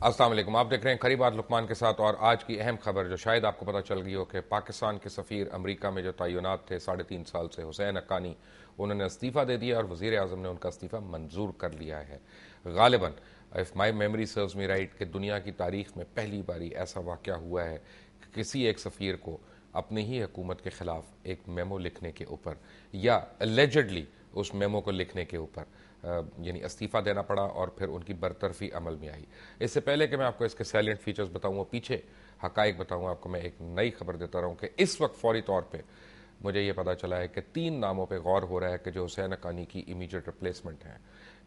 السلام علیکم، آپ دیکھ رہے ہیں کھری بات لقمان کے ساتھ. اور آج کی اہم خبر جو شاید آپ کو پتہ چل گئی ہو کہ پاکستان کے سفیر امریکہ میں جو تعینات تھے 3.5 سال سے، حسین حقانی، انہوں نے استعفیٰ دے دیا اور وزیر اعظم نے ان کا استعفیٰ منظور کر لیا ہے. غالباً if my memory serves me right کہ دنیا کی تاریخ میں پہلی باری ایسا واقعہ ہوا ہے کہ کسی ایک سفیر کو اپنی ہی حکومت کے خلاف ایک میمو لکھنے کے اوپر یا اللیجڈلی اس میمو کو لکھنے کے اوپر یعنی استعفیٰ دینا پڑا اور پھر ان کی برطرفی عمل میں آئی. اس سے پہلے کہ میں آپ کو اس کے سیلنٹ فیچرز بتاؤں، پیچھے حقائق بتاؤں آپ کو، میں ایک نئی خبر دیتا رہا ہوں کہ اس وقت فوری طور پہ مجھے یہ پتا چلا ہے کہ 3 ناموں پہ غور ہو رہا ہے کہ جو حسین حقانی کی امیجیٹ ریپلیسمنٹ ہیں.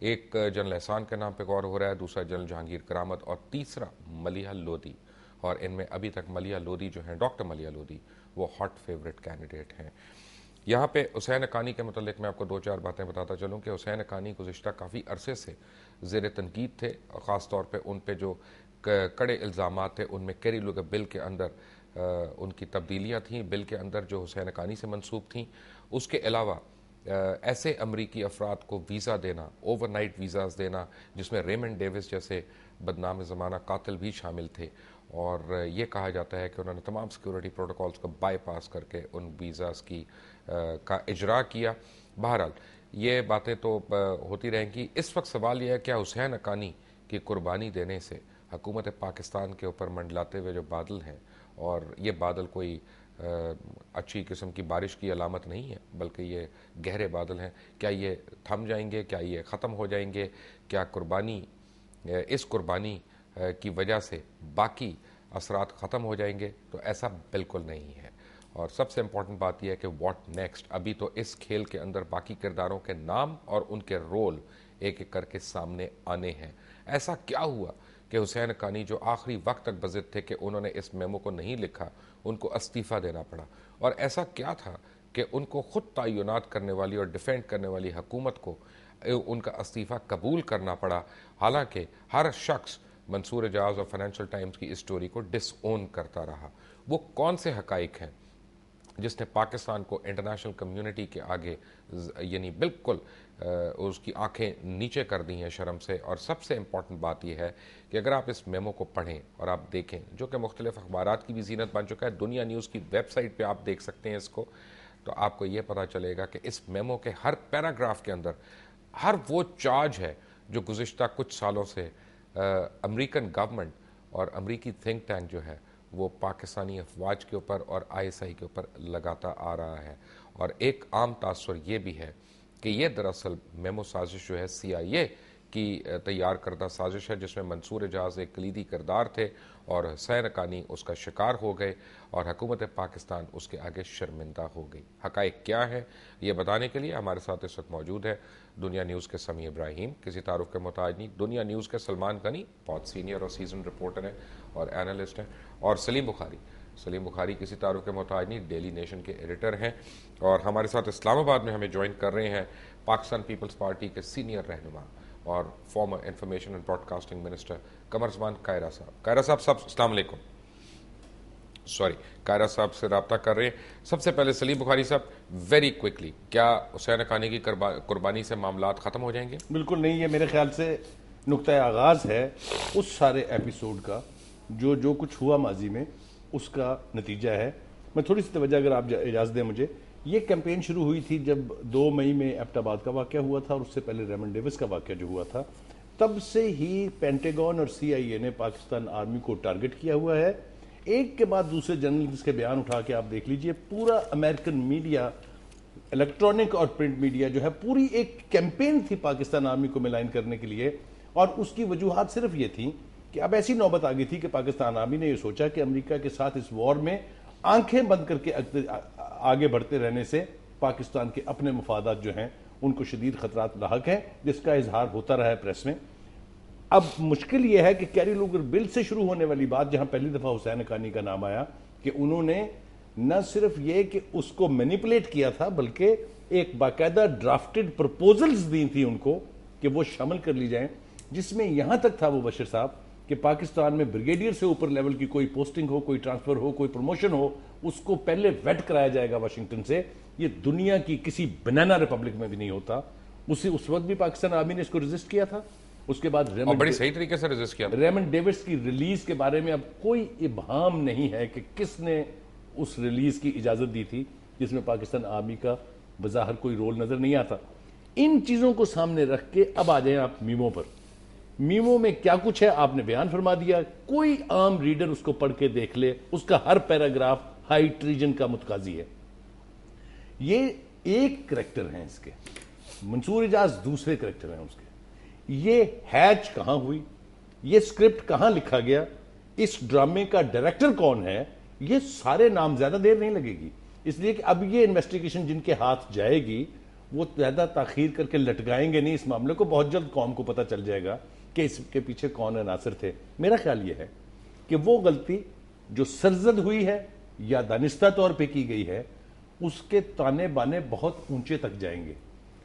ایک جنرل احسان کے نام پہ غور ہو رہا ہے، دوسرا جنرل جہانگیر کرامت اور تیسرا ملیحہ لودھی. اور ان میں ابھی تک ملیحہ لودھی جو ہیں، ڈاکٹر ملیحہ لودھی، وہ ہاٹ فیوریٹ کینڈیڈیٹ ہیں. یہاں پہ حسین حقانی کے متعلق میں آپ کو 2-4 باتیں بتاتا چلوں کہ حسین حقانی گزشتہ کافی عرصے سے زیر تنقید تھے، خاص طور پہ ان پہ جو کڑے الزامات تھے ان میں کیری لوگر بل کے اندر ان کی تبدیلیاں تھیں، بل کے اندر جو حسین حقانی سے منسوب تھیں. اس کے علاوہ ایسے امریکی افراد کو ویزا دینا، اوور نائٹ ویزاز دینا، جس میں ریمنڈ ڈیوس جیسے بدنام زمانہ قاتل بھی شامل تھے، اور یہ کہا جاتا ہے کہ انہوں نے تمام سیکورٹی پروٹوکولز کو بائی پاس کر کے ان ویزاز کا اجرا کیا. بہرحال یہ باتیں تو ہوتی رہیں گی. اس وقت سوال یہ ہے کہ حسین حقانی کی قربانی دینے سے حکومت پاکستان کے اوپر منڈلاتے ہوئے جو بادل ہیں، اور یہ بادل کوئی اچھی قسم کی بارش کی علامت نہیں ہے بلکہ یہ گہرے بادل ہیں، کیا یہ تھم جائیں گے؟ کیا یہ ختم ہو جائیں گے؟ کیا اس قربانی کی وجہ سے باقی اثرات ختم ہو جائیں گے؟ تو ایسا بالکل نہیں ہے. اور سب سے امپورٹنٹ بات یہ ہے کہ واٹ نیکسٹ. ابھی تو اس کھیل کے اندر باقی کرداروں کے نام اور ان کے رول ایک ایک کر کے سامنے آنے ہیں. ایسا کیا ہوا کہ حسین حقانی جو آخری وقت تک بضد تھے کہ انہوں نے اس میمو کو نہیں لکھا، ان کو استعفیٰ دینا پڑا؟ اور ایسا کیا تھا کہ ان کو خود تعینات کرنے والی اور ڈیفینڈ کرنے والی حکومت کو ان کا استعفیٰ قبول کرنا پڑا، حالانکہ ہر شخص منصور اعجاز اور فائنینشیل ٹائمز کی اس سٹوری کو ڈس اون کرتا رہا؟ وہ کون سے حقائق ہیں جس نے پاکستان کو انٹرنیشنل کمیونٹی کے آگے یعنی بالکل اس کی آنکھیں نیچے کر دی ہیں شرم سے؟ اور سب سے امپورٹنٹ بات یہ ہے کہ اگر آپ اس میمو کو پڑھیں اور آپ دیکھیں، جو کہ مختلف اخبارات کی بھی زینت بن چکا ہے، دنیا نیوز کی ویب سائٹ پہ آپ دیکھ سکتے ہیں اس کو، تو آپ کو یہ پتہ چلے گا کہ اس میمو کے ہر پیراگراف کے اندر ہر وہ چارج ہے جو گزشتہ کچھ سالوں سے امریکن گورنمنٹ اور امریکی تھنک ٹینک جو ہے وہ پاکستانی افواج کے اوپر اور ISI کے اوپر لگاتا آ رہا ہے. اور ایک عام تاثر یہ بھی ہے کہ یہ دراصل میمو سازش جو ہے CIA کی تیار کردہ سازش ہے، جس میں منصور اعجاز ایک کلیدی کردار تھے اور حسین حقانی اس کا شکار ہو گئے اور حکومت پاکستان اس کے آگے شرمندہ ہو گئی. حقائق کیا ہے یہ بتانے کے لیے ہمارے ساتھ اس وقت موجود ہے دنیا نیوز کے سمیع ابراہیم، کسی تعارف کے محتاج نہیں، دنیا نیوز کے سلمان غنی، بہت سینئر اور سیزن رپورٹر ہیں اور اینالسٹ ہیں، اور سلیم بخاری کسی تعارف کے محتاج نہیں، ڈیلی نیشن کے ایڈیٹر ہیں. اور ہمارے ساتھ اسلام آباد میں ہمیں جوائن کر رہے ہیں پاکستان پیپلز پارٹی کے سینئر رہنما اور former information and broadcasting minister Qamar Zaman Kaira صاحب. قائرہ صاحب السلام علیکم. قائرہ صاحب سے رابطہ کر رہے ہیں. سب سے پہلے سلیم بخاری صاحب، ویری کوئکلی، کیا حسین حقانی کی قربانی سے معاملات ختم ہو جائیں گے؟ بالکل نہیں. یہ میرے خیال سے نقطہ آغاز ہے اس سارے ایپیسوڈ کا جو کچھ ہوا ماضی میں، اس کا نتیجہ ہے. میں تھوڑی سی توجہ اگر آپ اجازت دیں مجھے. یہ کیمپین شروع ہوئی تھی جب 2 مئی میں ایبٹ آباد کا واقعہ ہوا تھا، اور اس سے پہلے ریمنڈ ڈیوس کا واقعہ جو ہوا تھا. تب سے ہی پینٹاگون اور CIA نے پاکستان آرمی کو ٹارگٹ کیا ہوا ہے. ایک کے بعد دوسرے جرنلسٹ کے بیان اٹھا کے آپ دیکھ لیجئے. پورا امریکن میڈیا، الیکٹرانک اور پرنٹ میڈیا جو ہے، پوری ایک کیمپین تھی پاکستان آرمی کو ملائن کرنے کے لیے. اور اس کی وجوہات صرف یہ تھی کہ اب ایسی نوبت آ گئی تھی کہ پاکستان آرمی نے یہ سوچا کہ امریکہ کے ساتھ اس وار میں آنکھیں بند کر کے آگے بڑھتے رہنے سے پاکستان کے اپنے مفادات جو ہیں ان کو شدید خطرات لاحق ہیں، جس کا اظہار ہوتا رہا ہے پریس میں. اب مشکل یہ ہے کہ کیری لوگر بل سے شروع ہونے والی بات، جہاں پہلی دفعہ حسین حقانی کا نام آیا، کہ انہوں نے نہ صرف یہ کہ اس کو مینیپولیٹ کیا تھا بلکہ ایک باقاعدہ ڈرافٹڈ پروپوزلز دی تھی ان کو کہ وہ شامل کر لی جائیں، جس میں یہاں تک تھا وہ بشیر صاحب کہ پاکستان میں بریگیڈیئر سے اوپر لیول کی کوئی پوسٹنگ ہو، کوئی ٹرانسفر ہو، کوئی پروموشن ہو، اس کو پہلے ویٹ کرایا جائے گا واشنگٹن سے. یہ دنیا کی کسی بنانا ریپبلک میں بھی نہیں ہوتا. اس وقت بھی پاکستان آرمی نے اس کو ریزسٹ کیا تھا. اس کے بعد بڑی صحیح طریقے سے ریزسٹ کیا. ریمنڈ ڈیوڈس کی ریلیز کے بارے میں اب کوئی ابہام نہیں ہے کہ کس نے اس ریلیز کی اجازت دی تھی جس میں پاکستان آرمی کا بظاہر کوئی رول نظر نہیں آتا. ان چیزوں کو سامنے رکھ کے اب آ جائیں آپ میمو پر. میمو میں کیا کچھ ہے آپ نے بیان فرما دیا. کوئی عام ریڈر اس کو پڑھ کے دیکھ لے, اس کا ہر پیراگراف ہائی ٹریجن کا متقاضی ہے. یہ ایک کریکٹر ہیں اس کے, منصور اجاز دوسرے کریکٹر ہیں اس کے. یہ ہیچ کہاں ہوئی, یہ سکرپٹ کہاں لکھا گیا, اس ڈرامے کا ڈائریکٹر کون ہے, یہ سارے نام زیادہ دیر نہیں لگے گی. اس لیے کہ اب یہ انویسٹیگیشن جن کے ہاتھ جائے گی وہ زیادہ تاخیر کر کے لٹکائیں گے نہیں اس معاملے کو. بہت جلد قوم کو پتہ چل جائے گا کہ اس کے پیچھے کون عناصر تھے. میرا خیال یہ ہے کہ وہ غلطی جو سرزد ہوئی ہے یا دانستہ طور پہ کی گئی ہے اس کے تانے بانے بہت اونچے تک جائیں گے.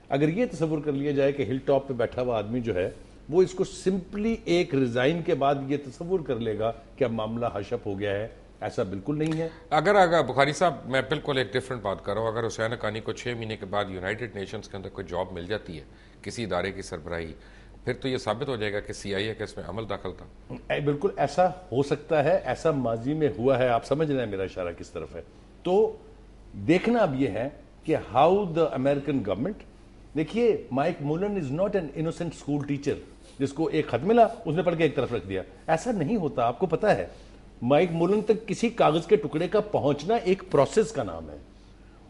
اگر یہ تصور کر لیا جائے کہ ہل ٹاپ پہ بیٹھا ہوا آدمی جو ہے وہ اس کو سمپلی ایک ریزائن کے بعد یہ تصور کر لے گا کہ اب معاملہ ہشپ ہو گیا ہے, ایسا بالکل نہیں ہے. اگر بخاری صاحب میں بالکل ایک ڈیفرنٹ بات کر رہا ہوں, اگر حسین حقانی کو 6 مہینے کے بعد یونائٹڈ نیشنز کے اندر کوئی جاب مل جاتی ہے کسی ادارے کی سربراہی, پھر تو یہ ثابت ہو جائے گا کہ CIA کا اس میں عمل دخل تھا. بالکل ایسا ہو سکتا ہے, ایسا ماضی میں ہوا ہے. آپ سمجھ رہے ہیں میرا اشارہ کس طرف ہے. تو دیکھنا اب یہ ہے کہ ہاؤ دا امریکن گورنمنٹ. دیکھیے Mike Mullen is not an innocent school teacher جس کو ایک خط ملا اس نے پڑھ کے ایک طرف رکھ دیا. ایسا نہیں ہوتا, آپ کو پتا ہے. مائک مولن تک کسی کاغذ کے ٹکڑے کا پہنچنا ایک پروسیس کا نام ہے.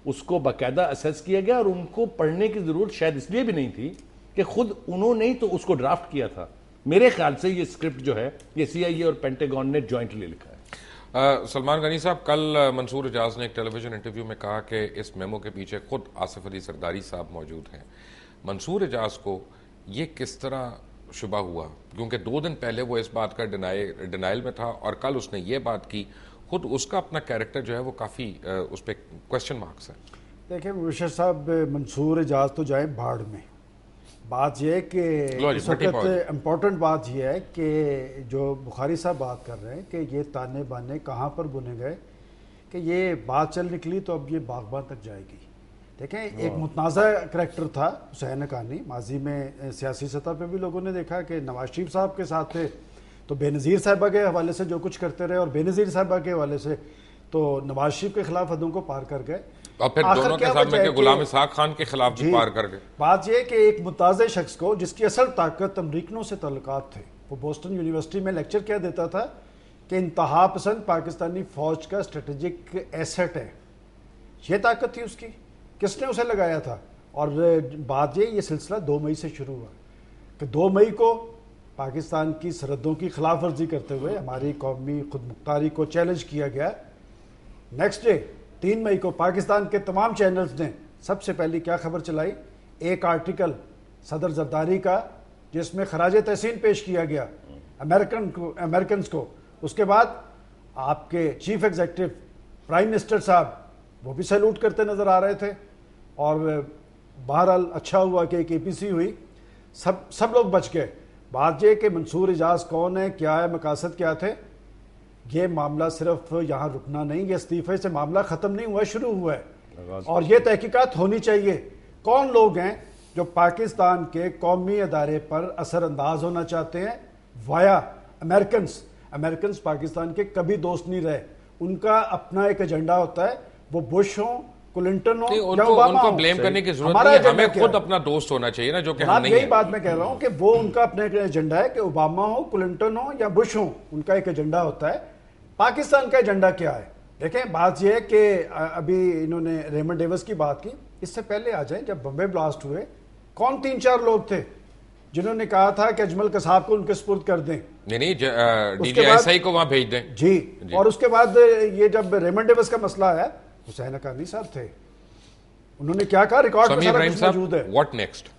اس کو باقاعدہ اسیس کیا گیا اور ان کو پڑھنے کی ضرورت شاید اس لیے بھی نہیں تھی کہ خود انہوں نے تو اس کو ڈرافٹ کیا تھا. میرے خیال سے یہ سکرپٹ جو ہے یہ CIA اور پینٹاگون نے جوائنٹلی لکھا ہے. سلمان غنی صاحب, کل منصور اجاز نے ایک ٹیلی ویژن انٹرویو میں کہا کہ اس میمو کے پیچھے خود آصف علی زرداری صاحب موجود ہیں. منصور اجاز کو یہ کس طرح شبہ ہوا, کیونکہ 2 دن پہلے وہ اس بات کا ڈینائل میں تھا اور کل اس نے یہ بات کی. خود اس کا اپنا کیریکٹر جو ہے وہ کافی اس پہ کوشچن مارکس ہے. دیکھیں مبشر صاحب, منصور اجاز تو جائیں بھاڑ میں. بات یہ ہے کہ اس وقت امپورٹنٹ بات یہ ہے کہ جو بخاری صاحب بات کر رہے ہیں کہ یہ تانے بانے کہاں پر بنے گئے, کہ یہ بات چل نکلی تو اب یہ باغبان تک جائے گی. دیکھیں ایک متنازع کریکٹر تھا حسین حقانی. ماضی میں سیاسی سطح پہ بھی لوگوں نے دیکھا کہ نواز شریف صاحب کے ساتھ تھے تو بے نظیر صاحبہ کے حوالے سے جو کچھ کرتے رہے, اور بے نظیر صاحبہ کے حوالے سے تو نواز شریف کے خلاف حدوں کو پار کر گئے, اور پھر دونوں کے ساتھ میں کہ غلام اسحاق خان کے خلاف بھی پار کر گئے. بات یہ کہ ایک متنازع شخص کو جس کی اصل طاقت امریکنوں سے تعلقات تھے, وہ بوسٹن یونیورسٹی میں لیکچر کیا دیتا تھا کہ انتہا پسند پاکستانی فوج کا اسٹریٹجک ایسٹ ہے. یہ طاقت تھی اس کی, کس نے اسے لگایا تھا. اور بات یہ سلسلہ 2 مئی سے شروع ہوا کہ 2 مئی کو پاکستان کی سرحدوں کی خلاف ورزی کرتے ہوئے ہماری قومی خود مختاری کو چیلنج کیا گیا. نیکسٹ ڈے 3 مئی کو پاکستان کے تمام چینلز نے سب سے پہلی کیا خبر چلائی, ایک آرٹیکل صدر زرداری کا جس میں خراج تحسین پیش کیا گیا امریکنز کو. اس کے بعد آپ کے چیف ایگزیکٹو پرائم منسٹر صاحب وہ بھی سیلوٹ کرتے نظر آ رہے تھے. اور بہرحال اچھا ہوا کہ ایک APC ہوئی, سب لوگ بچ گئے. بات یہ کہ منصور اجاز کون ہے, کیا ہے, مقاصد کیا تھے, یہ معاملہ صرف یہاں رکنا نہیں, یہ استعفے سے معاملہ ختم نہیں ہوا, شروع ہوا ہے. اور یہ تحقیقات ہونی چاہیے کون لوگ ہیں جو پاکستان کے قومی ادارے پر اثر انداز ہونا چاہتے ہیں وایا امریکنز پاکستان کے کبھی دوست نہیں رہے. ان کا اپنا ایک ایجنڈا ہوتا ہے, وہ بش ہوں, کلنٹن ہو یا اوباما ہو. ان کو بلیم کرنے کی ضرورت نہیں ہے, ہمیں خود اپنا دوست ہونا چاہیے نا, جو کہ ہم نہیں ہیں. یہی بات میں کہہ رہا ہوں کہ وہ ان کا اپنا ایک ایجنڈا ہے کہ اوباما ہو, کلنٹن ہو یا بش ہو, ان کا ایک ایجنڈا ہوتا ہے. پاکستان کا ایجنڈا کیا ہے؟ دیکھیں بات یہ ہے کہ ابھی انہوں نے ریمنڈ ڈیوس کی بات کی, اس سے پہلے آ جائیں جب بمبے بلاسٹ ہوئے کون 3-4 لوگ تھے جنہوں نے کہا تھا کہ اجمل قصاب کو ان کے سپرد کر دیں, نہیں DGI کو وہاں بھیج دیں. جی. اور اس کے بعد یہ جب ریمنڈ ڈیوس کا مسئلہ آیا, حسین حقانی صاحب تھے, انہوں نے کیا کہا, ریکارڈ میں سارا کچھ موجود ہے. What next?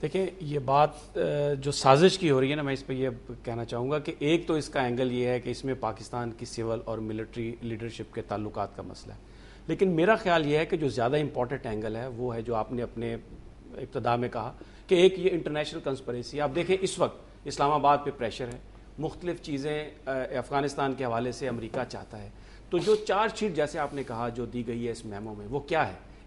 دیکھیں یہ بات جو سازش کی ہو رہی ہے نا, میں اس پہ یہ کہنا چاہوں گا کہ ایک تو اس کا اینگل یہ ہے کہ اس میں پاکستان کی سول اور ملٹری لیڈرشپ کے تعلقات کا مسئلہ ہے, لیکن میرا خیال یہ ہے کہ جو زیادہ امپورٹنٹ اینگل ہے وہ ہے جو آپ نے اپنے ابتدا میں کہا کہ ایک یہ انٹرنیشنل کنسپریسی. آپ دیکھیں اس وقت اسلام آباد پہ پریشر ہے, مختلف چیزیں افغانستان کے حوالے سے امریکہ چاہتا ہے, تو جو چارج شیٹ جیسے آپ نے کہا جو دی گئی ہے اس میمو میں, وہ کیا ہے؟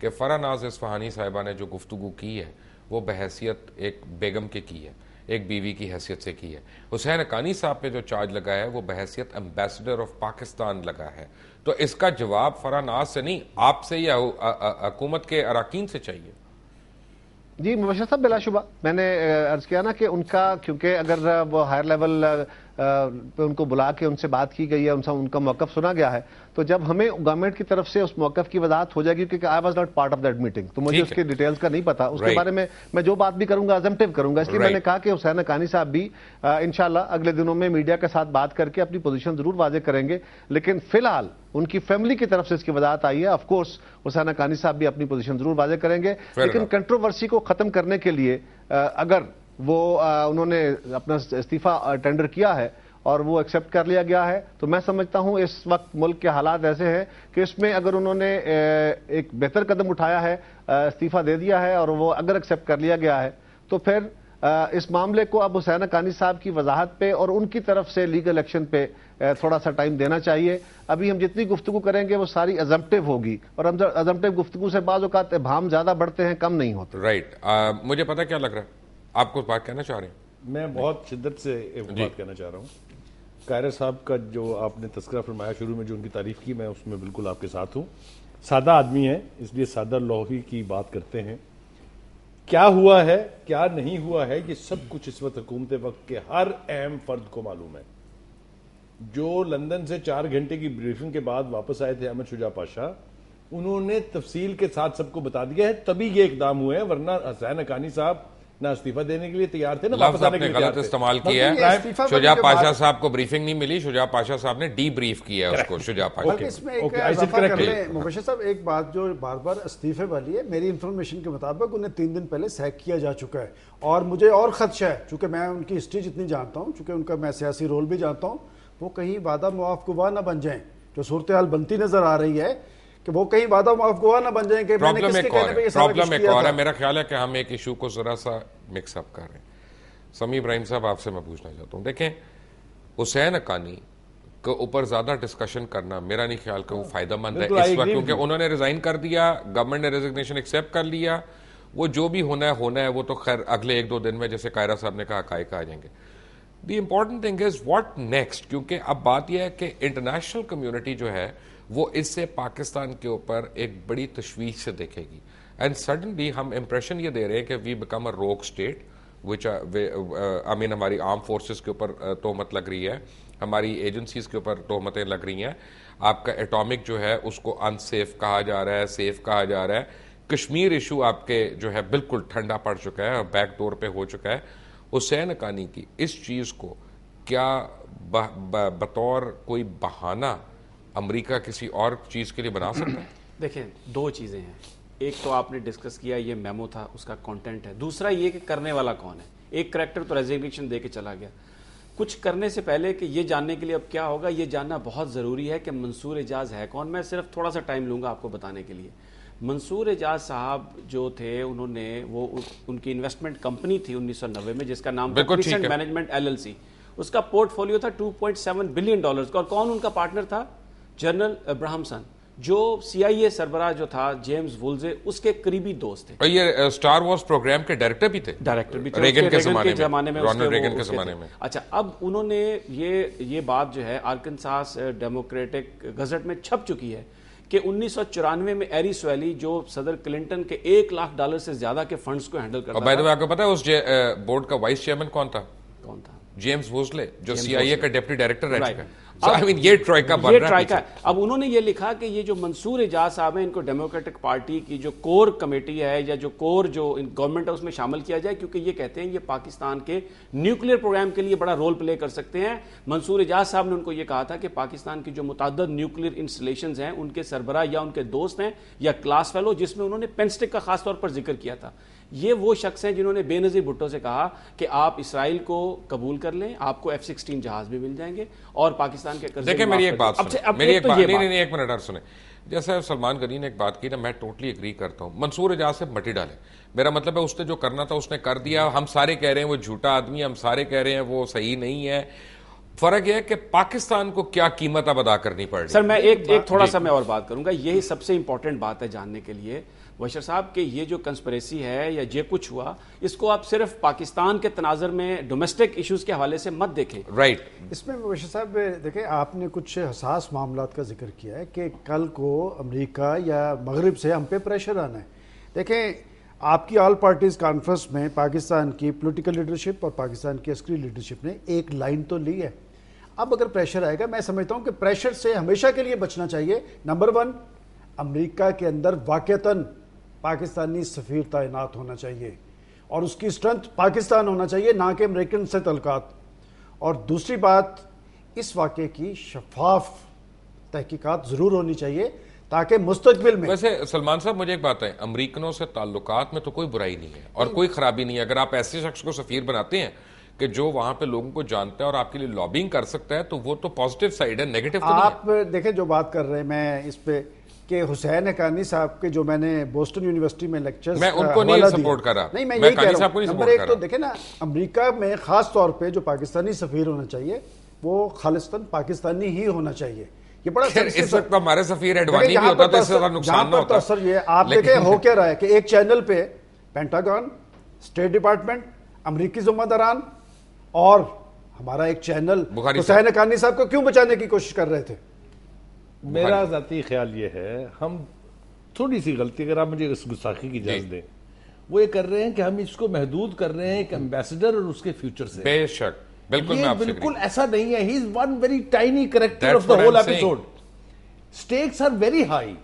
کہ فرح ناز اصفہانی صاحبہ نے جو گفتگو کی ہے وہ بحیثیت ایک بیگم کے کی ہے, ایک بیوی کی حیثیت سے کی ہے. حسین حقانی صاحب پہ جو چارج لگا ہے وہ بحیثیت ایمبیسڈر آف پاکستان لگا ہے. تو اس کا جواب فرح ناز سے نہیں, آپ سے یا حکومت کے اراکین سے چاہیے. جی مبشر صاحب, بلا شبہ میں نے عرض کیا نا کہ ان کا, کیونکہ اگر وہ ہائر لیول پہ ان کو بلا کے ان سے بات کی گئی ہے, ان کا موقف سنا گیا ہے, تو جب ہمیں گورنمنٹ کی طرف سے اس موقف کی وضاحت ہو جائے گی, کیونکہ I was not part of that meeting, تو مجھے اس کی ڈیٹیلز کا نہیں پتا, اس کے بارے میں جو بات بھی کروں گا ازمپٹیو کروں گا. اس لیے میں نے کہا کہ حسین حقانی صاحب بھی انشاءاللہ اگلے دنوں میں میڈیا کے ساتھ بات کر کے اپنی پوزیشن ضرور واضح کریں گے, لیکن فی الحال ان کی فیملی کی طرف سے اس کی وضاحت آئی ہے. آف کورس حسین حقانی صاحب بھی اپنی پوزیشن ضرور واضح کریں گے, لیکن کنٹروورسی کو ختم کرنے کے لیے اگر وہ انہوں نے اپنا استعفیٰ ٹینڈر کیا ہے اور وہ ایکسیپٹ کر لیا گیا ہے, تو میں سمجھتا ہوں اس وقت ملک کے حالات ایسے ہیں کہ اس میں اگر انہوں نے ایک بہتر قدم اٹھایا ہے, استعفیٰ دے دیا ہے, اور وہ اگر ایکسیپٹ کر لیا گیا ہے, تو پھر اس معاملے کو اب حسین حقانی صاحب کی وضاحت پہ اور ان کی طرف سے لیگل ایکشن پہ تھوڑا سا ٹائم دینا چاہیے. ابھی ہم جتنی گفتگو کریں گے وہ ساری ازمپٹیو ہوگی, اور ازمپٹیو گفتگو سے بعض اوقات ابہام زیادہ بڑھتے ہیں, کم نہیں ہوتے. رائٹ, مجھے پتا کیا لگ رہا ہے, آپ کچھ بات کہنا چاہ رہے ہیں؟ میں بہت شدت سے ایک بات کہنا چاہ رہا ہوں. قاہرہ صاحب کا جو آپ نے تذکرہ فرمایا شروع میں, جو ان کی تعریف کی, میں اس میں بالکل آپ کے ساتھ ہوں. سادہ آدمی ہے, اس لیے سادہ لوہی کی بات کرتے ہیں. کیا ہوا ہے کیا نہیں ہوا ہے یہ سب کچھ اس وقت حکومت وقت کے ہر اہم فرد کو معلوم ہے. جو لندن سے 4 گھنٹے کی بریفنگ کے بعد واپس آئے تھے احمد شجاع پاشا, انہوں نے تفصیل کے ساتھ سب کو بتا دیا ہے, تبھی یہ اقدام ہوئے ہیں, ورنہ حسین حقانی صاحب نہ استعفیٰ دینے کے لیے تیار تھے, نہ واپس آنے کے لیے تیار تھے. استعمال کیا ہے, شجاع پاشا صاحب کو بریفنگ نہیں ملی, شجاع پاشا صاحب نے ڈی بریف کیا ہے اس کو. شجاع پاشا اس میں ایک اضافہ کر لیں مبشر صاحب, ایک بات جو بار بار استعفے والی ہے, میری انفارمیشن کے مطابق انہیں 3 دن پہلے سیک کیا جا چکا ہے, اور مجھے اور خدشہ ہے, چونکہ میں ان کی ہسٹری جتنی جانتا ہوں, چونکہ ان کا میں سیاسی رول بھی جانتا ہوں, وہ کہیں وعدہ معاف گواہ نہ بن جائیں. جو صورتحال بنتی نظر آ رہی ہے کہ وہ کہیں وعدہ معاف گواہ نہ بن جائیں کہ میں نے کس کے کہنے پہ یہ سارا کچھ کیا تھا. میرا خیال ہے کہ ہم ایک ایشو کو ذرا سا مکس اپ کر رہے ہیں. سمیع ابراہیم صاحب, آپ سے میں پوچھنا چاہتا ہوں, دیکھیں حسین حقانی کے اوپر زیادہ ڈسکشن کرنا میرا نہیں خیال کہ وہ فائدہ مند ہے اس وقت, کیونکہ انہوں نے ریزائن کر دیا, گورنمنٹ نے ریزگنیشن ایکسیپٹ کر لیا, وہ جو بھی ہونا ہے وہ تو خیر اگلے 1-2 دن میں جیسے قاہرہ صاحب نے کہا حقائق آ جائیں گے. The important thing is what next, کیونکہ اب بات یہ ہے کہ انٹرنیشنل کمیونٹی جو ہے وہ اس سے پاکستان کے اوپر ایک بڑی تشویش سے دیکھے گی, اینڈ سڈنلی ہم امپریشن یہ دے رہے ہیں کہ وی بیکم اے روگ اسٹیٹ, وچ آئی مین ہماری آرم فورسز کے اوپر تہمت لگ رہی ہے, ہماری ایجنسیز کے اوپر تہمتیں لگ رہی ہیں, آپ کا ایٹامک جو ہے اس کو ان سیف کہا جا رہا ہے, سیف کہا جا رہا ہے, کشمیر ایشو آپ کے جو ہے بالکل ٹھنڈا پڑ چکا ہے اور بیک ڈور پہ ہو چکا ہے. حسین حقانی کی اس چیز کو کیا بطور کوئی بہانہ امریکہ کسی اور چیز کے لیے بنا سکتا ہے؟ دیکھیں 2 چیزیں ہیں, ایک تو آپ نے ڈسکس کیا یہ میمو تھا, اس کا کانٹینٹ ہے, دوسرا یہ کہ کرنے والا کون ہے. ایک کریکٹر تو ریزگنیشن دے کے چلا گیا, کچھ کرنے سے پہلے کہ یہ جاننے کے لیے اب کیا ہوگا, یہ جاننا بہت ضروری ہے کہ منصور اعجاز ہے کون. میں صرف تھوڑا سا ٹائم لوں گا آپ کو بتانے کے لیے. منصور اعجاز صاحب جو تھے, انہوں نے وہ ان کی انویسٹمنٹ کمپنی تھی 1990 میں جس کا نام تھا کریسنٹ مینجمنٹ LLC, اس کا پورٹ فولیو تھا $2.7 بلین کا, اور کون ان کا پارٹنر تھا, جنرل ابراہمسن, جو CIA سربراہ جو تھا جیمز وولزے, اس کے قریبی دوست تھے. یہ سٹار وارز پروگرام کے ڈائریکٹر بھی تھے, ریگن کے زمانے میں, رونلڈ ریگن کے زمانے میں. اچھا, اب انہوں نے یہ بات جو ہے آرکنساس ڈیموکریٹک گزٹ میں چھپ چکی ہے کہ 1994 میں ایریس ویلی جو صدر کلنٹن کے $1 لاکھ سے زیادہ کے فنڈز کو ہینڈل کرتا تھا. آپ کو پتا ہے اس بورڈ کا وائس چیئرمین کون تھا؟ جیمز ووزلے, جو CIA کا ڈپٹی ڈائریکٹر رہ چکا ہے. یہ ٹرائکا بن رہا ہے. اب انہوں نے یہ لکھا کہ یہ جو منصور اعجاز صاحب ہیں, ان کو ڈیموکریٹک پارٹی کی جو کور کمیٹی ہے یا جو کور جو گورنمنٹ ہے اس میں شامل کیا جائے, کیونکہ یہ کہتے ہیں یہ پاکستان کے نیوکلیر پروگرام کے لیے بڑا رول پلے کر سکتے ہیں. منصور اعجاز صاحب نے ان کو یہ کہا تھا کہ پاکستان کی جو متعدد نیوکلیر انسٹالیشنز ہیں ان کے سربراہ یا ان کے دوست ہیں یا کلاس فیلو, جس میں انہوں نے پینسٹک کا خاص طور پر ذکر کیا تھا. یہ وہ شخص ہیں جنہوں نے بے نظیر بھٹو سے کہا کہ آپ اسرائیل کو قبول کر لیں, آپ کو F-16 جہاز بھی مل جائیں گے اور پاکستان کے قرضے. دیکھیں میری ایک بات سنیں, ایک منٹ اور سنیں. جیسے سلمان غنی نے ایک بات کی نا, میں ٹوٹلی ایگری کرتا ہوں. منصور اعجاز سے مٹی ڈالیں, میرا مطلب ہے اس نے جو کرنا تھا اس نے کر دیا. ہم سارے کہہ رہے ہیں وہ جھوٹا آدمی ہے, ہم سارے کہہ رہے ہیں وہ صحیح نہیں ہے. فرق یہ ہے کہ پاکستان کو کیا قیمت اب ادا کرنی پڑ رہی ہے. سر میں ایک تھوڑا سا میں اور بات کروں گا, یہی سب سے امپورٹنٹ بات ہے جاننے کے لیے. بشر صاحب کہ یہ جو کنسپریسی ہے یا یہ کچھ ہوا اس کو آپ صرف پاکستان کے تناظر میں ڈومیسٹک ایشوز کے حوالے سے مت دیکھیں. رائٹ. اس میں بشر صاحب دیکھیں آپ نے کچھ حساس معاملات کا ذکر کیا ہے کہ کل کو امریکہ یا مغرب سے ہم پہ پریشر آنا ہے. دیکھیں آپ کی آل پارٹیز کانفرنس میں پاکستان کی پولیٹیکل لیڈرشپ اور پاکستان کی عسکری لیڈرشپ نے ایک لائن تو لی ہے. اب اگر پریشر آئے گا میں سمجھتا ہوں کہ پریشر سے ہمیشہ کے لیے بچنا چاہیے. نمبر 1 امریکہ کے اندر واقعتاً پاکستانی سفیر تعینات ہونا چاہیے اور اس کی اسٹرنتھ پاکستان ہونا چاہیے نہ کہ امریکن سے تعلقات. اور دوسری بات اس واقعے کی شفاف تحقیقات ضرور ہونی چاہیے تاکہ مستقبل میں. ویسے سلمان صاحب مجھے ایک بات ہے, امریکنوں سے تعلقات میں تو کوئی برائی نہیں ہے اور کوئی خرابی نہیں ہے. اگر آپ ایسے شخص کو سفیر بناتے ہیں کہ جو وہاں پہ لوگوں کو جانتا ہے اور آپ کے لیے لابنگ کر سکتا ہے تو وہ تو پازیٹیو سائیڈ ہے, نیگیٹو تو نہیں ہے. آپ دیکھیں جو بات کر رہے ہیں میں اس پہ کہ حسین حقانی صاحب کے جو میں نے بوسٹن یونیورسٹی میں لیکچرز میں ان کو نہیں سپورٹ کر رہا. نہیں میں یہی کہہ رہا ہوں. نمبر 1 تو دیکھیں نا امریکہ میں خاص طور پہ جو پاکستانی سفیر ہونا چاہیے وہ خالصتاً پاکستانی ہی ہونا چاہیے. یہ بڑا اس وقت ہمارے سفیر ایڈوانی بھی ہوتا تو اس سے نقصان نہ ہوتا. سر یہ آپ دیکھیں ہو کیا رہا ہے کہ ایک چینل پہ پینٹاگون, اسٹیٹ ڈپارٹمنٹ, امریکی ذمہ داران اور ہمارا ایک چینل حسین حقانی صاحب کو کیوں بچانے کی کوشش کر رہے تھے. میرا ذاتی خیال یہ ہے ہم تھوڑی سی غلطی, اگر آپ مجھے اس گستاخی کی اجازت دیں, وہ یہ کر رہے ہیں کہ ہم اس کو محدود کر رہے ہیں ایک ایمبیسڈر اور اس کے فیوچر سے. بے شک بالکل یہ بالکل ایسا نہیں ہے. He is one very tiny character of the whole episode. Stakes are very high.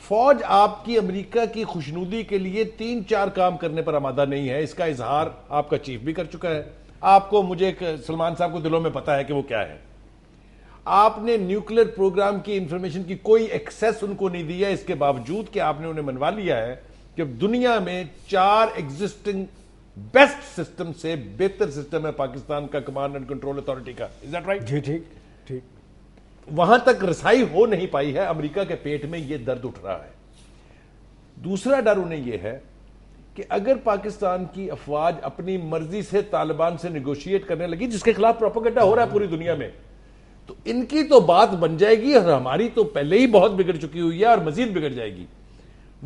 فوج آپ کی امریکہ کی خوشنودی کے لیے 3-4 کام کرنے پر آمادہ نہیں ہے. اس کا اظہار آپ کا چیف بھی کر چکا ہے. آپ کو, مجھے سلمان صاحب کو دلوں میں پتا ہے کہ وہ کیا ہے. آپ نے نیوکلیر پروگرام کی انفارمیشن کی کوئی ایکسیس ان کو نہیں دیا, اس کے باوجود کہ آپ نے انہیں منوا لیا ہے کہ دنیا میں 4 ایگزسٹنگ بیسٹ سسٹم سے بہتر سسٹم ہے پاکستان کا کمانڈ اینڈ کنٹرول اتھارٹی کا. Is that right? جی ٹھیک ٹھیک. وہاں تک رسائی ہو نہیں پائی ہے. امریکہ کے پیٹ میں یہ درد اٹھ رہا ہے. دوسرا ڈر انہیں یہ ہے کہ اگر پاکستان کی افواج اپنی مرضی سے طالبان سے نیگوشیٹ کرنے لگی, جس کے خلاف پروپیگنڈا ہو رہا ہے پوری دنیا میں, تو ان کی تو بات بن جائے گی اور ہماری تو پہلے ہی بہت بگڑ چکی ہوئی ہے اور مزید بگڑ جائے گی.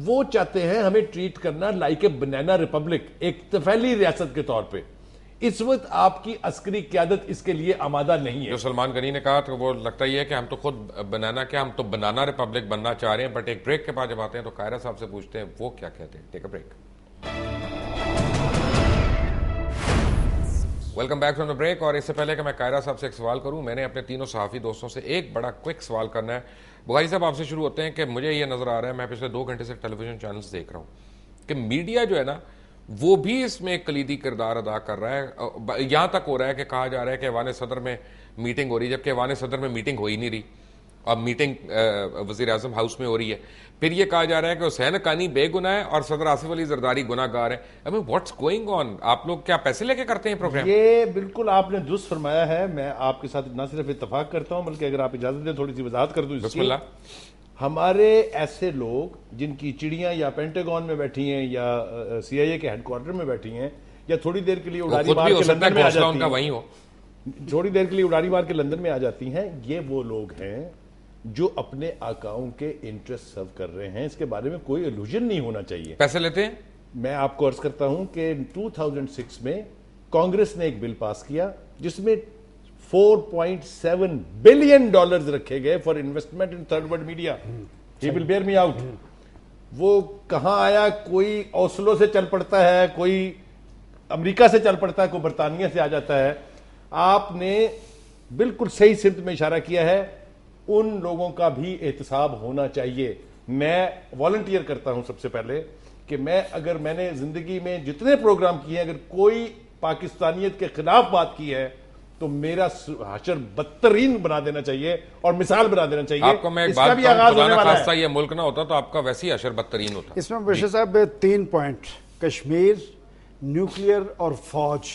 وہ چاہتے ہیں ہمیں ٹریٹ کرنا لائک اے بنانا ریپبلک, ایک طفیلی ریاست کے طور پہ. اس وقت آپ کی عسکری قیادت اس کے لیے آمادہ نہیں ہے. جو سلمان غنی نے کہا تو وہ لگتا ہی ہے کہ ہم تو خود بنانا کیا, ہم تو بنانا ریپبلک بننا چاہ رہے ہیں. بٹ ایک بریک کے بعد جب آتے ہیں تو قاہرہ صاحب سے پوچھتے ہیں وہ کیا کہتے ہیں. Take a break. Welcome back from the break. اور اس سے پہلے کہ میں قاہرہ صاحب سے ایک سوال کروں, میں نے اپنے تینوں صحافی دوستوں سے ایک بڑا کوئک سوال کرنا ہے. بخاری صاحب آپ سے شروع ہوتے ہیں کہ مجھے یہ نظر آ رہا ہے, میں پچھلے 2 گھنٹے سے ٹیلی ویژن چینلز دیکھ رہا ہوں کہ میڈیا جو ہے نا وہ بھی اس میں ایک کلیدی کردار ادا کر رہا ہے. یہاں تک ہو رہا ہے کہ کہا جا رہا ہے کہ ایوان صدر میں میٹنگ ہو رہی ہے, جبکہ ایوان صدر میں میٹنگ ہو ہی نہیں رہی. اب میٹنگ وزیر اعظم ہاؤس میں ہو رہی ہے. پھر یہ کہا جا رہا ہے کہ حسین حقانی بے گناہ ہے اور صدر آصف علی زرداری گناہ گار ہے. I mean, what's going on? آپ لوگ کیا پیسے لے کے کرتے ہیں پروگرام؟ یہ بالکل آپ نے درست فرمایا ہے. میں آپ کے ساتھ نہ صرف اتفاق کرتا ہوں بلکہ اگر آپ اجازت دیں تھوڑی سی وضاحت کر دوں. بسم اللہ. ہمارے ایسے لوگ جن کی چڑیاں یا پینٹاگون میں بیٹھی ہیں یا سی آئی اے کے ہیڈ کوارٹر میں بیٹھی ہیں یا تھوڑی دیر کے لیے اڑاری مار کے لندن میں آ جاتی ہیں, تھوڑی دیر کے لیے اڑاری مار کے لندن میں آ جاتی ہیں, یہ وہ لوگ ہیں جو اپنے آقاؤں کے انٹرسٹ سرو کر رہے ہیں. اس کے بارے میں کوئی الوژن نہیں ہونا چاہیے. پیسے لیتے ہیں. میں آپ کو عرض کرتا ہوں کہ 2006 میں کانگریس نے ایک بل پاس کیا جس میں $4.7 بلین رکھے گئے for investment in third world media. He will bear me out. وہ کہاں آیا؟ کوئی اوسلو سے چل پڑتا ہے, کوئی امریکہ سے چل پڑتا ہے, کوئی برطانیہ سے آ جاتا ہے. آپ نے بالکل صحیح سمت میں اشارہ کیا ہے. ان لوگوں کا بھی احتساب ہونا چاہیے. میں والنٹیئر کرتا ہوں سب سے پہلے کہ میں نے زندگی میں جتنے پروگرام کیے ہیں, اگر کوئی پاکستانیت کے خلاف بات کی ہے تو میرا حشر بدترین بنا دینا چاہیے اور مثال بنا دینا چاہیے. آپ کو میں ایک بات کہوں, خاصہ یہ ملک نہ ہوتا تو آپ کا ویسی حشر بدترین ہوتا. اس میں بشیر صاحب 3 پوائنٹ, کشمیر, نیوکلیئر اور فوج,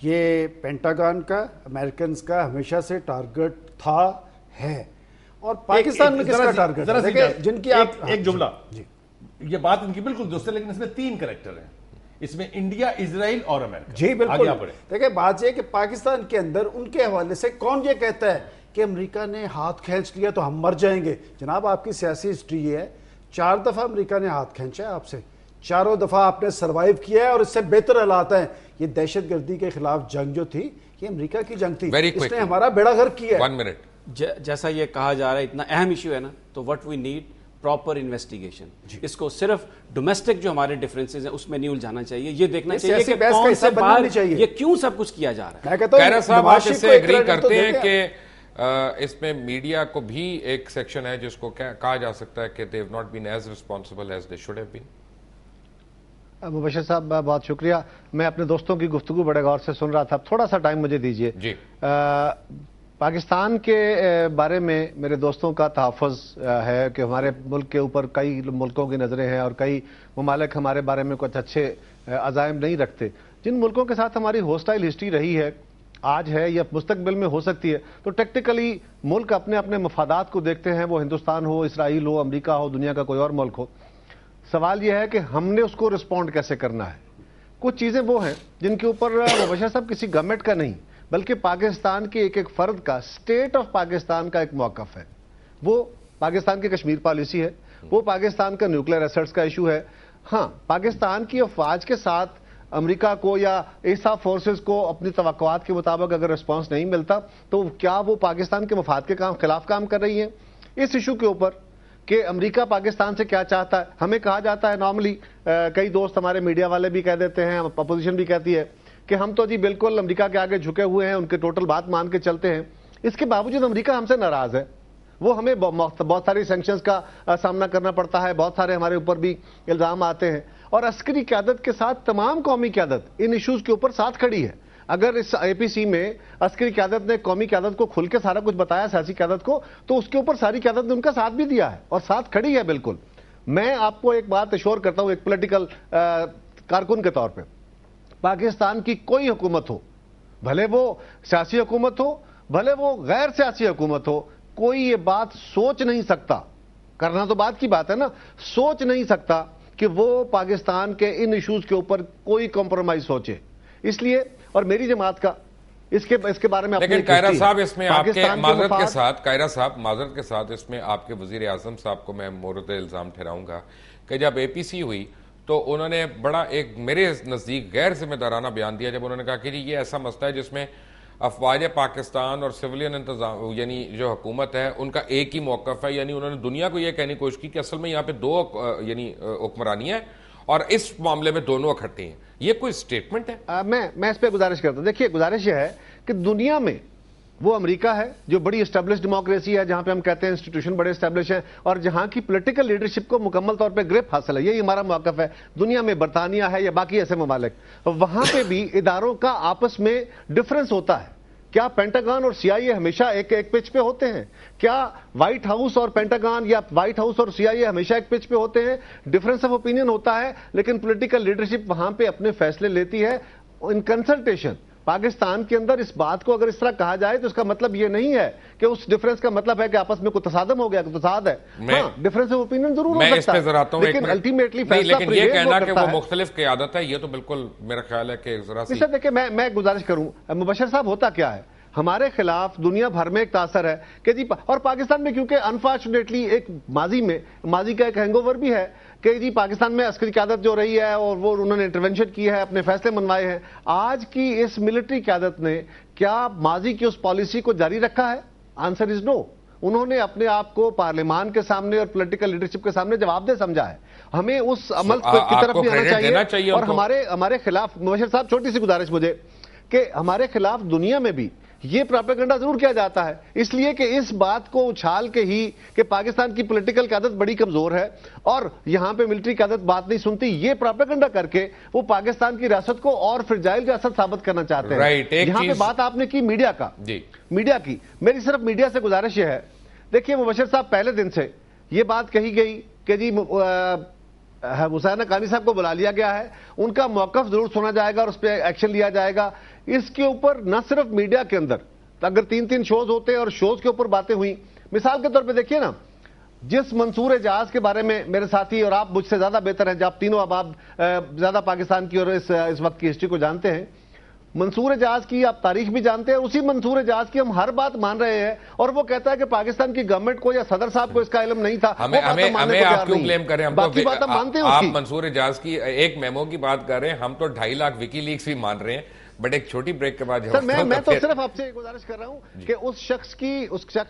یہ پینٹاگون کا, امریکنز کا ہمیشہ سے ٹارگٹ تھا, ہے. اور پاکستان میں کس کا ٹارگٹ ہے جن کی آپ ایک جملہ, یہ بات ان کی بالکل درست ہے, لیکن اس میں 3 کریکٹر ہیں. اس میں انڈیا, اسرائیل اور امریکہ. جی بالکل. دیکھیں بات یہ کہ پاکستان کے اندر ان کے حوالے سے کون یہ کہتا ہے کہ امریکہ نے ہاتھ کھینچ لیا تو ہم مر جائیں گے. جناب آپ کی سیاسی ہسٹری ہے 4 دفعہ امریکہ نے ہاتھ کھینچا ہے آپ سے, چاروں دفعہ آپ نے سروائیو کیا ہے, اور اس سے بہتر حالات ہیں. یہ دہشت گردی کے خلاف جنگ جو تھی یہ امریکہ کی جنگ تھی, اس نے ہمارا بیڑا غرق کیا ہے. 1 منٹ. جیسا یہ کہا جا رہا ہے اتنا اہم ایشو ہے نا, تو what we need proper investigation. اس کو صرف ڈومیسٹک جو ہمارے ڈفرینسز ہیں اس میں نہیں الجھانا چاہیے, یہ دیکھنا چاہیے کہ کون سے باہر یہ کیوں سب کچھ کیا جا رہا ہے. خیرہ صاحب آپ اس سے ایگری کرتے ہیں کہ اس میں میڈیا کو بھی ایک سیکشن ہے جس کو کہا جا سکتا ہے کہ they have not been as responsible as they should have been. مبشر صاحب بہت شکریہ. میں اپنے دوستوں کی گفتگو بڑے غور سے سن رہا تھا, تھوڑا سا ٹائم مجھے دیجیے. جی. پاکستان کے بارے میں میرے دوستوں کا تحفظ ہے کہ ہمارے ملک کے اوپر کئی ملکوں کی نظریں ہیں اور کئی ممالک ہمارے بارے میں کچھ اچھے عزائم نہیں رکھتے. جن ملکوں کے ساتھ ہماری ہوسٹائل ہسٹری رہی ہے, آج ہے یا مستقبل میں ہو سکتی ہے, تو ٹیکٹیکلی ملک اپنے اپنے مفادات کو دیکھتے ہیں, وہ ہندوستان ہو, اسرائیل ہو, امریکہ ہو, دنیا کا کوئی اور ملک ہو. سوال یہ ہے کہ ہم نے اس کو رسپونڈ کیسے کرنا ہے. کچھ چیزیں وہ ہیں جن کے اوپر مبشر صاحب کسی گورنمنٹ کا نہیں بلکہ پاکستان کے ایک فرد کا, اسٹیٹ آف پاکستان کا ایک موقف ہے. وہ پاکستان کی کشمیر پالیسی ہے, وہ پاکستان کا نیوکلیئر ایسٹس کا ایشو ہے. ہاں, پاکستان کی افواج کے ساتھ امریکہ کو یا ایسا فورسز کو اپنی توقعات کے مطابق اگر رسپانس نہیں ملتا تو کیا وہ پاکستان کے مفاد کے خلاف کام کر رہی ہیں. اس ایشو کے اوپر کہ امریکہ پاکستان سے کیا چاہتا ہے, ہمیں کہا جاتا ہے نارملی, کئی دوست ہمارے میڈیا والے بھی کہہ دیتے ہیں, اپوزیشن بھی کہتی ہے کہ ہم تو جی بالکل امریکہ کے آگے جھکے ہوئے ہیں, ان کے ٹوٹل بات مان کے چلتے ہیں. اس کے باوجود امریکہ ہم سے ناراض ہے. وہ ہمیں بہت ساری سینکشنز کا سامنا کرنا پڑتا ہے, بہت سارے ہمارے اوپر بھی الزام آتے ہیں, اور عسکری قیادت کے ساتھ تمام قومی قیادت ان ایشوز کے اوپر ساتھ کھڑی ہے. اگر اس اے پی سی میں عسکری قیادت نے قومی قیادت کو کھل کے سارا کچھ بتایا, سیاسی قیادت کو, تو اس کے اوپر ساری قیادت نے ان کا ساتھ بھی دیا ہے اور ساتھ کھڑی ہے بالکل. میں آپ کو ایک بات اشور کرتا ہوں ایک پولیٹیکل کارکن کے طور پہ, پاکستان کی کوئی حکومت ہو, بھلے وہ سیاسی حکومت ہو, بھلے وہ غیر سیاسی حکومت ہو, کوئی یہ بات سوچ نہیں سکتا, کرنا تو بات کی بات ہے نا, سوچ نہیں سکتا کہ وہ پاکستان کے ان ایشوز کے اوپر کوئی کمپرومائز سوچے. اس لیے, اور میری جماعت کا اس کے بارے میں, لیکن قائرہ صاحب اس میں آپ کے معذرت کے ساتھ, قائرہ صاحب معذرت کے ساتھ اس میں آپ کے وزیر اعظم صاحب کو میں مورد الزام ٹھہراؤں گا کہ جب اے پی سی ہوئی تو انہوں نے بڑا ایک میرے نزدیک غیر ذمہ دارانہ بیان دیا, جب انہوں نے کہا کہ یہ ایسا مسئلہ ہے جس میں افواج پاکستان اور سویلین انتظام یعنی جو حکومت ہے ان کا ایک ہی موقف ہے. یعنی انہوں نے دنیا کو یہ کہنے کی کوشش کی کہ اصل میں یہاں پہ 2 یعنی حکمرانی ہے اور اس معاملے میں دونوں اکٹھے ہیں. یہ کوئی سٹیٹمنٹ ہے؟ میں اس پہ گزارش کرتا ہوں. دیکھیے, گزارش یہ ہے کہ دنیا میں وہ امریکہ ہے جو بڑی اسٹیبلش ڈیموکریسی ہے, جہاں پہ ہم کہتے ہیں انسٹیٹیوشن بڑے اسٹیبلش ہیں, اور جہاں کی پولیٹیکل لیڈرشپ کو مکمل طور پہ گرپ حاصل ہے. یہی ہمارا موقف ہے. دنیا میں برطانیہ ہے یا باقی ایسے ممالک, وہاں پہ بھی اداروں کا آپس میں ڈفرنس ہوتا ہے. کیا پینٹاگان اور سی آئی اے ہمیشہ ایک پچ پہ ہوتے ہیں؟ کیا وائٹ ہاؤس اور پینٹاگان یا وائٹ ہاؤس اور سی آئی اے ہمیشہ ایک پچ پہ ہوتے ہیں؟ ڈفرنس آف اوپینین ہوتا ہے, لیکن پولیٹیکل لیڈرشپ وہاں پہ اپنے فیصلے لیتی ہے ان کنسلٹیشن. پاکستان کے اندر اس بات کو اگر اس طرح کہا جائے تو اس کا مطلب یہ نہیں ہے کہ اس ڈفرنس کا مطلب ہے کہ آپس میں کوئی تصادم ہو گیا, کہ تصاد ہے. ہاں, ڈفرنس آف اوپینین ضرور ہو سکتا ہے, لیکن الٹیمیٹلی فیصلہ لیکن یہ کہنا کہ وہ مختلف قیادت ہے, یہ تو بالکل میرا خیال ہے کہ ذرا سی. دیکھیں, میں گزارش کروں مبشر صاحب, ہوتا کیا ہے ہمارے خلاف دنیا بھر میں ایک تاثر ہے کہ جی, اور پاکستان میں کیونکہ انفارچونیٹلی ایک ماضی کا ایک ہینگ اوور بھی ہے کہ جی پاکستان میں عسکری قیادت جو رہی ہے اور وہ انہوں نے انٹرونشن کی ہے, اپنے فیصلے منوائے ہیں. آج کی اس ملٹری قیادت نے کیا ماضی کی اس پالیسی کو جاری رکھا ہے؟ آنسر از نو. انہوں نے اپنے آپ کو پارلیمان کے سامنے اور پولیٹیکل لیڈرشپ کے سامنے جواب دہ سمجھا ہے. ہمیں اس عمل کی طرف بھی آنا چاہیے. اور ہمارے خلاف مبشر صاحب, چھوٹی سی گزارش مجھے, کہ ہمارے خلاف دنیا میں بھی یہ پروپیگنڈا ضرور کیا جاتا ہے, اس لیے کہ اس بات کو اچھال کے ہی کہ پاکستان کی پولیٹیکل قیادت بڑی کمزور ہے اور یہاں پہ ملٹری قیادت بات نہیں سنتی, یہ پروپیگنڈا کر کے وہ پاکستان کی ریاست کو اور فرجائل ریاست ثابت کرنا چاہتے ہیں. یہاں پہ بات آپ نے کی میڈیا کا, میڈیا کی, میری صرف میڈیا سے گزارش یہ ہے. دیکھیے مبشر صاحب, پہلے دن سے یہ بات کہی گئی کہ جی حسین حقانی صاحب کو بلا لیا گیا ہے, ان کا موقف ضرور سنا جائے گا اور اس پہ ایکشن لیا جائے گا. اس کے اوپر نہ صرف میڈیا کے اندر اگر 3 شوز ہوتے ہیں اور شوز کے اوپر باتیں ہوئی, مثال کے طور پہ دیکھیے نا, جس منصور اعجاز کے بارے میں میرے ساتھی اور آپ مجھ سے زیادہ بہتر ہیں, جب آپ تینوں اب آپ زیادہ پاکستان کی اور اس وقت کی ہسٹری کو جانتے ہیں, منصور اعجاز کی آپ تاریخ بھی جانتے ہیں, اسی منصور اعجاز کی ہم ہر بات مان رہے ہیں, اور وہ کہتا ہے کہ پاکستان کی گورنمنٹ کو یا صدر صاحب کو اس کا علم نہیں تھا. ہمیں آپ کیوں بلیم کر رہے ہیں؟ باقی بات ہم مانتے ہیں. آپ منصور اعجاز کی ایک میمو کی بات کر رہے ہیں, ہم تو 2.5 لاکھ وکی لیکس بھی مان رہے ہیں. بٹ ایک چھوٹی بریک کے بعد سر میں تو صرف آپ سے گزارش کر رہا ہوں کہ اس شخص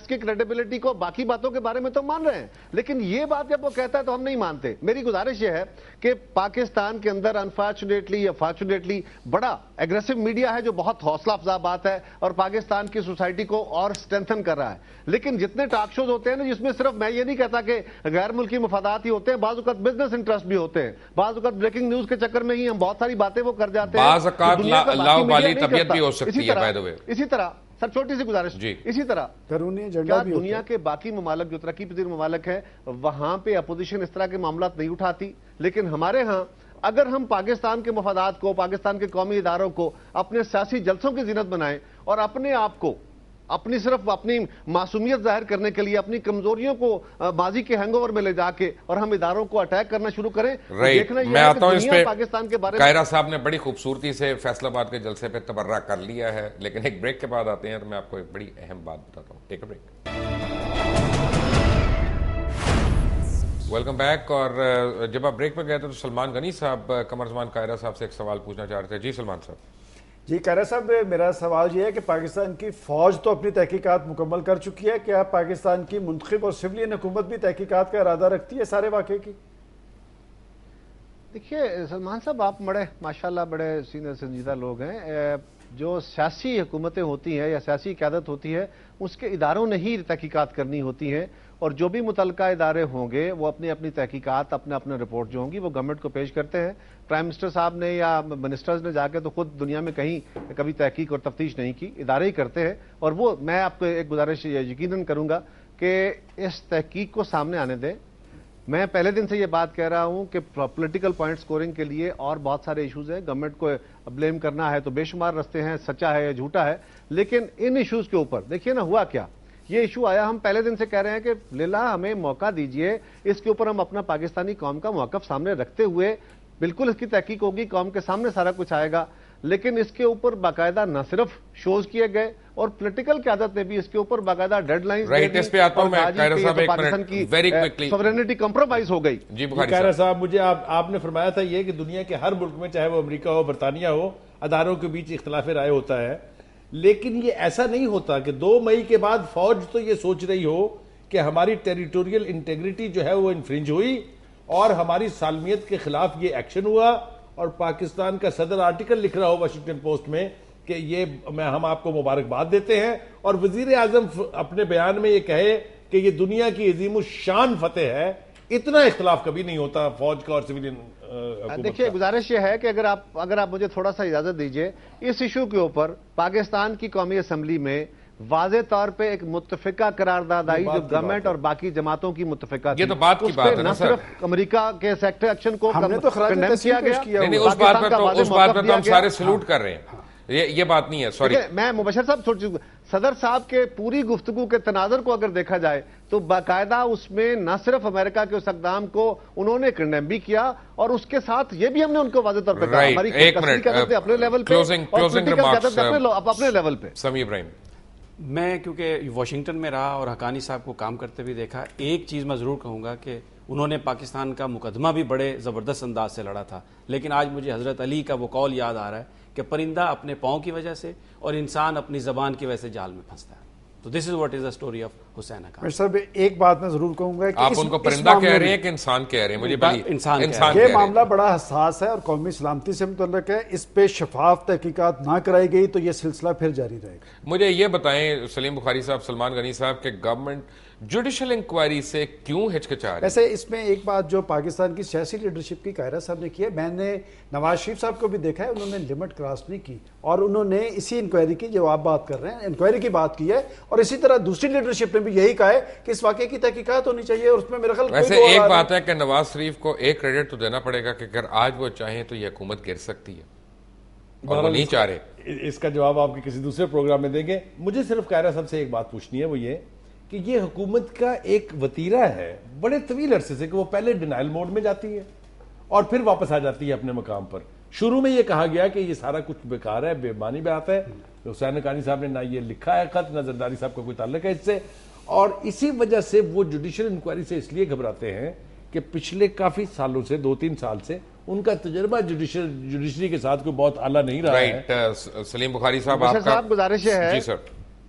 کی کریڈیبلٹی کو, باقی باتوں کے بارے میں تو مان رہے ہیں, لیکن یہ بات جب وہ کہتا ہے تو ہم نہیں مانتے. میری گزارش یہ ہے کہ پاکستان کے اندر انفارچونیٹلی یا فارچونیٹلی بڑا ایگریسو میڈیا ہے جو بہت حوصلہ افزا بات ہے اور پاکستان کی سوسائٹی کو اور اسٹرینتھن کر رہا ہے. لیکن جتنے ٹاک شوز ہوتے ہیں نا جس میں صرف میں یہ نہیں کہتا کہ غیر ملکی مفادات ہی ہوتے ہیں, بعض اوقات بزنس انٹرسٹ بھی ہوتے ہیں, بعض اوقات بریکنگ نیوز کے چکر میں ہی ہم بہت ساری باتیں وہ کر جاتے ہیں, بعض اوقات طبیعت بھی ہو سکتی ہے. اسی طرح سر چھوٹی سی گزارش, اسی طرح کیا دنیا کے باقی ممالک جو ترقی پذیر ممالک ہیں وہاں پہ اپوزیشن اس طرح کے معاملات نہیں اٹھاتی, لیکن ہمارے ہاں اگر ہم پاکستان کے مفادات کو, پاکستان کے قومی اداروں کو اپنے سیاسی جلسوں کی زینت بنائیں اور اپنے آپ کو صرف اپنی معصومیت ظاہر کرنے کے لیے اپنی کمزوریوں کو ماضی کے ہینگ اوور میں لے جا کے اور ہم اداروں کو اٹیک کرنا شروع کریں, دیکھنا یہ ہے کہ دنیا پاکستان کے بارے میں. قاہرہ صاحب نے بڑی خوبصورتی سے فیصل آباد کے جلسے پہ تبرہ کر لیا ہے, لیکن ایک بریک کے بعد آتے ہیں تو میں آپ کو ایک بڑی اہم بات بتاتا ہوں. ٹیک اے بریک. Welcome back. اور جب آپ بریک پہ گئے تھے تو سلمان غنی صاحب قمر زمان قاہرہ صاحب سے ایک سوال پوچھنا چاہ رہے تھے. جی سلمان صاحب. جی قاہرہ صاحب, میرا سوال یہ ہے کہ پاکستان کی فوج تو اپنی تحقیقات مکمل کر چکی ہے, کیا پاکستان کی منتخب اور سویلین حکومت بھی تحقیقات کا ارادہ رکھتی ہے سارے واقعے کی؟ دیکھیے سلمان صاحب, آپ بڑے ماشاءاللہ بڑے سینئر سنجیدہ لوگ ہیں. جو سیاسی حکومتیں ہوتی ہیں یا سیاسی قیادت ہوتی ہے اس کے اداروں نے ہی تحقیقات کرنی ہوتی ہیں, اور جو بھی متعلقہ ادارے ہوں گے وہ اپنی اپنی تحقیقات, اپنے رپورٹ جو ہوں گی وہ گورنمنٹ کو پیش کرتے ہیں. پرائم منسٹر صاحب نے یا منسٹرز نے جا کے تو خود دنیا میں کہیں کبھی تحقیق اور تفتیش نہیں کی, ادارے ہی کرتے ہیں. اور وہ میں آپ کو ایک گزارش یقیناً کروں گا کہ اس تحقیق کو سامنے آنے دیں. میں پہلے دن سے یہ بات کہہ رہا ہوں کہ پولیٹیکل پوائنٹ سکورنگ کے لیے اور بہت سارے ایشوز ہیں, گورنمنٹ کو بلیم کرنا ہے تو بے شمار رستے ہیں, سچا ہے یا جھوٹا ہے, لیکن ان ایشوز کے اوپر دیکھیے نا ہوا کیا. یہ ایشو آیا, ہم پہلے دن سے کہہ رہے ہیں کہ لیلا ہمیں موقع دیجئے, اس کے اوپر ہم اپنا پاکستانی قوم کا موقف سامنے رکھتے ہوئے بالکل اس کی تحقیق ہوگی, قوم کے سامنے سارا کچھ آئے گا, لیکن اس کے اوپر باقاعدہ نہ صرف شوز کیے گئے اور پولیٹیکل قیادت نے بھی اس کے اوپر باقاعدہ ڈیڈ لائنز پاکستان کی سوورینٹی کمپرومائز ہو گئی. جی قاہرہ صاحب, مجھے آپ نے فرمایا تھا یہ کہ دنیا کے ہر ملک میں چاہے وہ امریکہ ہو, برطانیہ ہو, اداروں کے بیچ اختلاف رائے ہوتا ہے, لیکن یہ ایسا نہیں ہوتا کہ 2 مئی کے بعد فوج تو یہ سوچ رہی ہو کہ ہماری ٹیریٹوریل انٹیگریٹی جو ہے وہ انفرنج ہوئی اور ہماری سالمیت کے خلاف یہ ایکشن ہوا, اور پاکستان کا صدر آرٹیکل لکھ رہا ہو واشنگٹن پوسٹ میں کہ یہ ہم آپ کو مبارکباد دیتے ہیں, اور وزیر اعظم اپنے بیان میں یہ کہے کہ یہ دنیا کی عظیم الشان فتح ہے. اتنا اختلاف کبھی نہیں ہوتا فوج کا اور سویلین حکومت. دیکھیے گزارش یہ ہے کہ اگر آپ مجھے تھوڑا سا اجازت دیجئے, اس ایشو کے اوپر پاکستان کی قومی اسمبلی میں واضح طور پہ ایک متفقہ قرارداد آئی جو گورنمنٹ اور باقی جماعتوں کی متفقہ تھی. یہ تو بات کی بات ہے نہ صرف امریکہ کے سیکٹر ایکشن کو کنڈیم کیا گیا, اس بات پر تو ہم سارے سلوٹ کر رہے ہیں, یہ بات نہیں ہے. سوری, میں مبشر صاحب صدر صاحب کے پوری گفتگو کے تناظر کو اگر دیکھا جائے تو باقاعدہ اس میں نہ صرف امریکہ کے اس اقدام کو انہوں نے کنڈیم بھی کیا, اور اس کے ساتھ یہ بھی ہم نے ان کو واضح طور پہ کہا ہماری اپنے لیول پہ اپنے لیول پہ. سمیع ابراہیم. میں کیونکہ واشنگٹن میں رہا اور حقانی صاحب کو کام کرتے بھی دیکھا, ایک چیز میں ضرور کہوں گا کہ انہوں نے پاکستان کا مقدمہ بھی بڑے زبردست انداز سے لڑا تھا, لیکن آج مجھے حضرت علی کا وہ قول یاد آ رہا ہے کہ پرندہ اپنے پاؤں کی وجہ سے اور انسان اپنی زبان کی وجہ سے جال میں پھنستا ہے. تو this is what is the story of Husain Haqqani. صاحب ایک بات میں ضرور کہوں گا کہ آپ ان کو پرندہ کہہ رہے ہیں کہ انسان کہہ رہے ہیں؟ مجھے انسان یہ معاملہ بڑا حساس ہے اور قومی سلامتی سے متعلق ہے, اس پہ شفاف تحقیقات نہ کرائی گئی تو یہ سلسلہ پھر جاری رہے گا. مجھے یہ بتائیں سلیم بخاری صاحب, سلمان غنی صاحب, کہ گورنمنٹ جوڈیشل انکوائری سے کیوں ہچکچا رہی ہے؟ ویسے اس میں ایک بات جو پاکستان کی سیاسی لیڈرشپ کی قاہرہ صاحب نے کی ہے, میں نے نواز شریف صاحب کو بھی دیکھا ہے, انہوں نے لمٹ کراس نہیں کی اور انہوں نے اسی انکوائری کی جو آپ بات کر رہے ہیں انکوائری کی بات کی ہے, اور اسی طرح دوسری لیڈرشپ نے بھی یہی کہا ہے کہ اس واقعے کی تحقیقات ہونی چاہیے, اور اس میں میرا خیال ویسے ایک بات ہے کہ نواز شریف کو ایک کریڈٹ تو دینا پڑے گا کہ اگر آج وہ چاہیں تو یہ حکومت گر سکتی ہے, اور وہ نہیں چاہ رہے. اس کا جواب آپ کے کسی دوسرے پروگرام میں دیں گے. مجھے صرف قاہرہ صاحب سے ایک بات پوچھنی ہے, وہ یہ کہ یہ حکومت کا ایک وتیرہ ہے بڑے طویل عرصے سے کہ وہ پہلے ڈینائل موڈ میں جاتی ہے اور پھر واپس آ جاتی ہے اپنے مقام پر. شروع میں یہ کہا گیا کہ یہ سارا کچھ بیکار ہے, بے معنی بات ہے. حسین حقانی صاحب نے نہ یہ لکھا ہے خط, نہ زرداری صاحب کا کوئی تعلق ہے اس سے, اور اسی وجہ سے وہ جوڈیشل انکوائری سے اس لیے گھبراتے ہیں کہ پچھلے کافی سالوں سے 2-3 سال سے ان کا تجربہ جوڈیشری کے ساتھ کوئی بہت اعلیٰ نہیں رہا ہے. رائٹ. سلیم بخاری صاحب, مبشر آپ کا صاحب گزارش ہے. جی سر.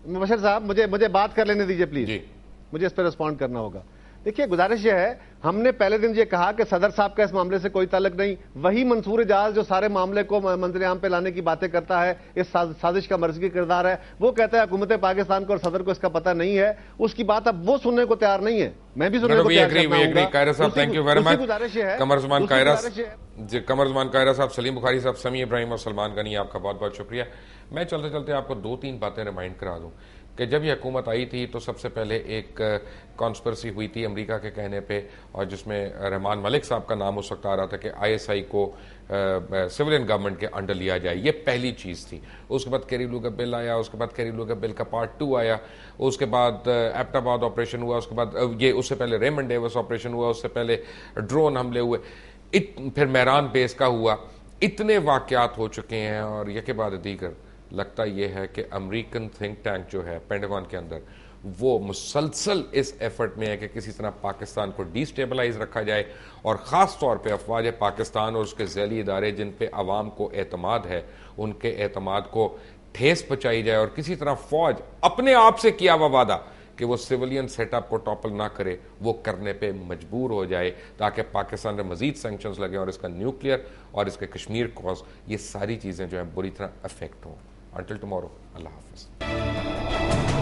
مبشر صاحب مجھے بات کر لینے دیجیے پلیز. جی. مجھے اس پہ رسپونڈ کرنا ہوگا. دیکھیے گزارش یہ ہے, ہم نے پہلے دن یہ کہا کہ صدر صاحب کا اس معاملے سے کوئی تعلق نہیں. وہی منصور اجاز جو سارے معاملے کو منظر عام پہ لانے کی باتیں کرتا ہے, اس سازش کا مرکزی کردار ہے, وہ کہتا ہے حکومت پاکستان کو اور صدر کو اس کا پتہ نہیں ہے. اس کی بات اب وہ سننے کو تیار نہیں ہے, میں بھی سننے کو تیار نہیں ہوں. قاہرہ صاحب تھینک یو ویری مچ. گزارش یہ ہے قمر زمان قاہرہ صاحب, سلیم بخاری صاحب, سمیع ابراہیم اور سلمان غنی, آپ کا بہت بہت شکریہ. میں چلتے چلتے آپ کو 2-3 باتیں ریمائنڈ کرا دوں کہ جب یہ حکومت آئی تھی تو سب سے پہلے ایک کانسپرسی ہوئی تھی امریکہ کے کہنے پہ, اور جس میں رحمان ملک صاحب کا نام اس وقت آ رہا تھا کہ ISI کو سویلین گورنمنٹ کے انڈر لیا جائے. یہ پہلی چیز تھی. اس کے بعد کیری لوگا بل آیا, اس کے بعد کیری لوگا بل کا پارٹ 2 آیا, اس کے بعد ایبٹ آباد آپریشن ہوا, اس کے بعد یہ اس سے پہلے ریمنڈ ڈیوس آپریشن ہوا, اس سے پہلے ڈرون حملے ہوئے, پھر میران بیس کا ہوا. اتنے واقعات ہو چکے ہیں, اور یہ کے بعد دیگر لگتا یہ ہے کہ امریکن تھنک ٹینک جو ہے پینٹاگون کے اندر, وہ مسلسل اس ایفرٹ میں ہے کہ کسی طرح پاکستان کو ڈی سٹیبلائز رکھا جائے, اور خاص طور پہ افواج پاکستان اور اس کے ذیلی ادارے جن پہ عوام کو اعتماد ہے, ان کے اعتماد کو ٹھیس پہنچائی جائے, اور کسی طرح فوج اپنے آپ سے کیا ہوا وعدہ کہ وہ سیولین سیٹ اپ کو ٹاپل نہ کرے, وہ کرنے پہ مجبور ہو جائے, تاکہ پاکستان میں مزید سینکشنز لگیں اور اس کا نیوکلیئر اور اس کے کشمیر کاز, یہ ساری چیزیں جو ہیں بری طرح افیکٹ ہوں. Until tomorrow, Allah Hafiz.